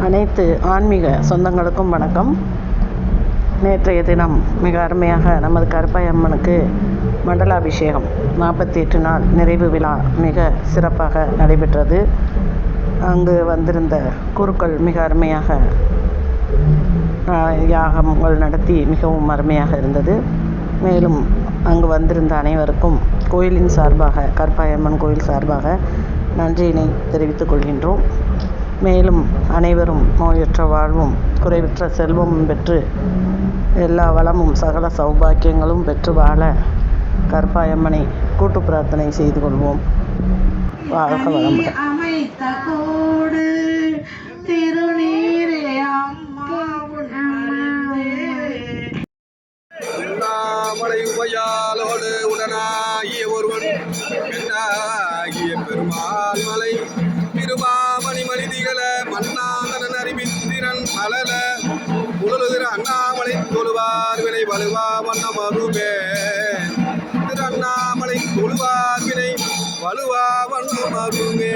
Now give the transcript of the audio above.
அனைத்து ஆன்மீக சொந்தங்களுக்கும் வணக்கம். நேற்றைய தினம் மிக அருமையாக நமது கருப்பாய் அம்மனுக்கு மண்டலாபிஷேகம் 48 நாள் நிறைவு விழா மிக சிறப்பாக நடைபெற்றது. அங்கு வந்திருந்த குருக்கள் மிக அருமையாக யாகங்கள் நடத்தி மிகவும் அருமையாக இருந்தது. மேலும் அங்கு வந்திருந்த அனைவருக்கும் கோயிலின் சார்பாக, கருப்பாய் அம்மன் கோயில் சார்பாக நன்றியினை தெரிவித்துக் கொள்கின்றோம். மேலும் அனைவரும் நோயற்ற வாழ்வும் குறைவற்ற செல்வமும் பெற்று எல்லா வளமும் சகல சௌபாக்கியங்களும் பெற்று வாழ கருப்பாய் அம்மனை கூட்டு பிரார்த்தனை செய்து கொள்வோம். வாழ்க வளமுடன். அமைத்த கோடு திருநீரே அண்ணாமலை உபயாலோடு உடனாகிய ஒருவன் என்னாகிய பெருமாள் மலை திருமாமணி மனிதிகள மன்னாதனன் அறிவித்திறன் மலல உழலுகிற அண்ணாமலை தொழுவார் வினை வலுவா வண்ணம் அருவே திரு அண்ணாமலை தொழுவார் வினை வலுவா வண்ணம் அருவே.